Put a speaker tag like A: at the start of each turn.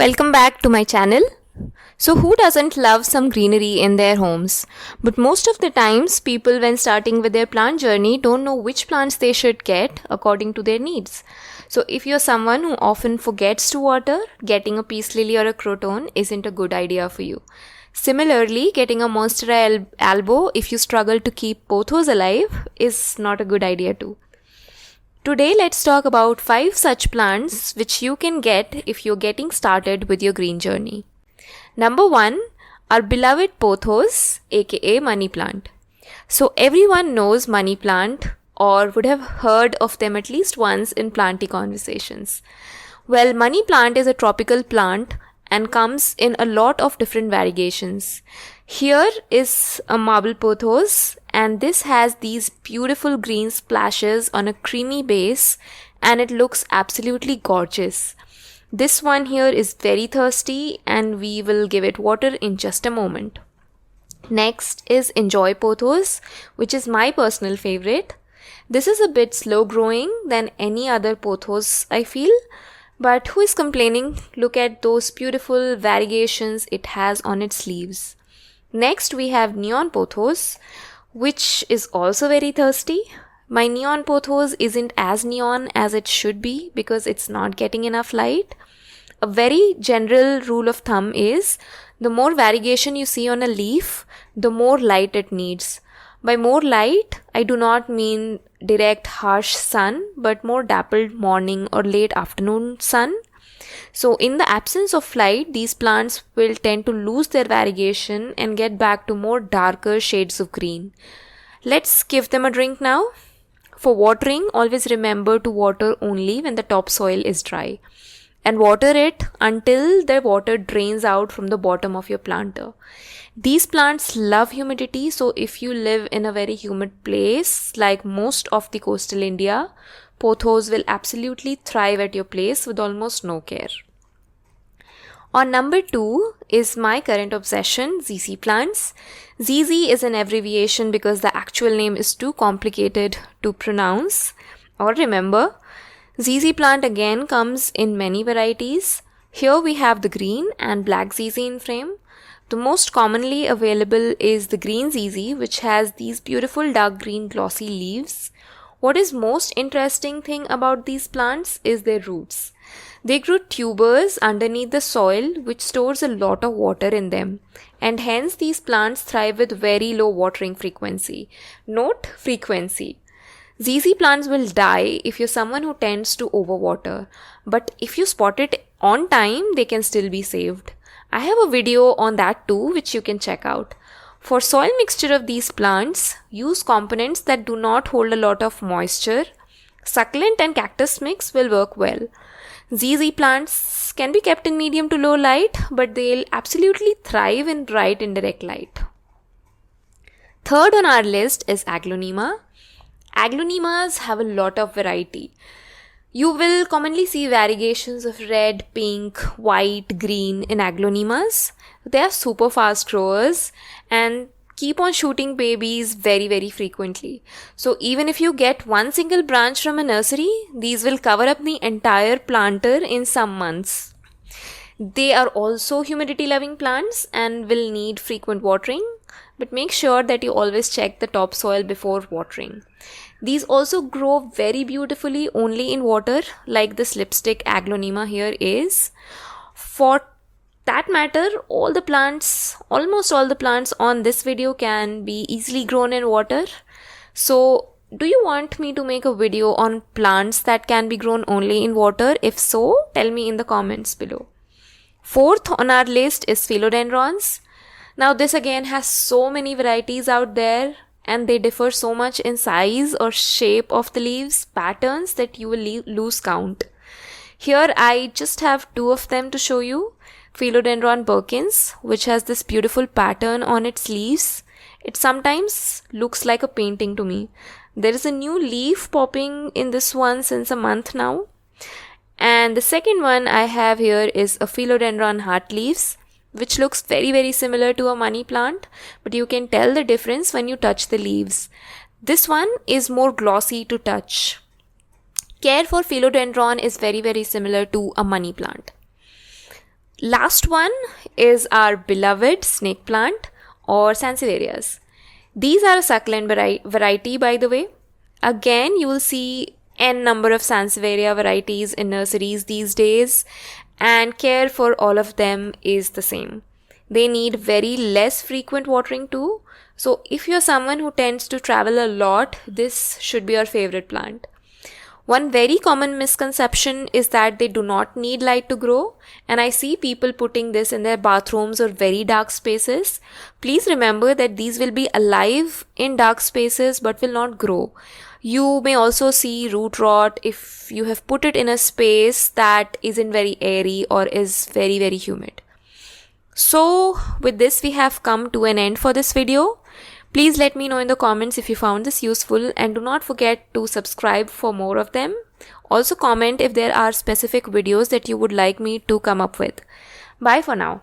A: Welcome back to my channel. So who doesn't love some greenery in their homes? But most of the times people when starting with their plant journey don't know which plants they should get according to their needs. So if you're someone who often forgets to water, getting a peace lily or a croton isn't a good idea for you. Similarly, getting a monstera albo if you struggle to keep pothos alive is not a good idea too. Today let's talk about 5 such plants which you can get if you're getting started with your green journey. Number 1, our beloved pothos aka money plant. So everyone knows money plant or would have heard of them at least once in planty conversations. Well, money plant is a tropical plant and comes in a lot of different variegations. Here is a marble pothos and this has these beautiful green splashes on a creamy base and it looks absolutely gorgeous. This one here is very thirsty and we will give it water in just a moment. Next is Enjoy Pothos, which is my personal favorite. This is a bit slow growing than any other pothos I feel. But who is complaining? Look at those beautiful variegations it has on its leaves. Next we have Neon Pothos, which is also very thirsty. My neon pothos isn't as neon as it should be because it's not getting enough light. A very general rule of thumb is the more variegation you see on a leaf, the more light it needs. By more light, I do not mean direct harsh sun, but more dappled morning or late afternoon sun. So in the absence of light, these plants will tend to lose their variegation and get back to more darker shades of green. Let's give them a drink now. For watering, always remember to water only when the topsoil is dry. And water it until the water drains out from the bottom of your planter. These plants love humidity, so if you live in a very humid place like most of the coastal India, pothos will absolutely thrive at your place with almost no care. On number 2 is my current obsession, ZZ plants. ZZ is an abbreviation because the actual name is too complicated to pronounce or remember. ZZ plant again comes in many varieties. Here we have the green and black ZZ in frame. The most commonly available is the green ZZ, which has these beautiful dark green glossy leaves. What is most interesting thing about these plants is their roots. They grow tubers underneath the soil which stores a lot of water in them, and hence these plants thrive with very low watering frequency. Note frequency. ZZ plants will die if you're someone who tends to overwater, but if you spot it on time, they can still be saved. I have a video on that too, which you can check out. For soil mixture of these plants, use components that do not hold a lot of moisture. Succulent and cactus mix will work well. ZZ plants can be kept in medium to low light, but they'll absolutely thrive in bright indirect light. Third on our list is Aglaonema. Aglaonemas have a lot of variety. You will commonly see variegations of red, pink, white, green in aglaonemas. They are super fast growers and keep on shooting babies very frequently. So even if you get one single branch from a nursery, these will cover up the entire planter in some months. They are also humidity loving plants and will need frequent watering, but make sure that you always check the topsoil before watering. These also grow very beautifully only in water, like this lipstick aglaonema here is. For that matter, almost all the plants on this video can be easily grown in water. So, do you want me to make a video on plants that can be grown only in water? If so, tell me in the comments below. Fourth on our list is philodendrons. Now this again has so many varieties out there and they differ so much in size or shape of the leaves, patterns that you will lose count. Here I just have 2 of them to show you. Philodendron Perkins, which has this beautiful pattern on its leaves. It sometimes looks like a painting to me. There is a new leaf popping in this one since a month now. And the second one I have here is a Philodendron Heart Leaves, which looks very similar to a money plant, but you can tell the difference when you touch the leaves. This one is more glossy to touch. Care for philodendron is very similar to a money plant. Last one is our beloved snake plant or sansevierias. These are a succulent variety, by the way. Again, you will see n number of sansevieria varieties in nurseries these days, and care for all of them is the same. They need very less frequent watering too. So if you're someone who tends to travel a lot, this should be your favorite plant. One very common misconception is that they do not need light to grow, and I see people putting this in their bathrooms or very dark spaces. Please remember that these will be alive in dark spaces but will not grow. You may also see root rot if you have put it in a space that isn't very airy or is very, very humid. So with this, we have come to an end for this video. Please let me know in the comments if you found this useful, and do not forget to subscribe for more of them. Also comment if there are specific videos that you would like me to come up with. Bye for now.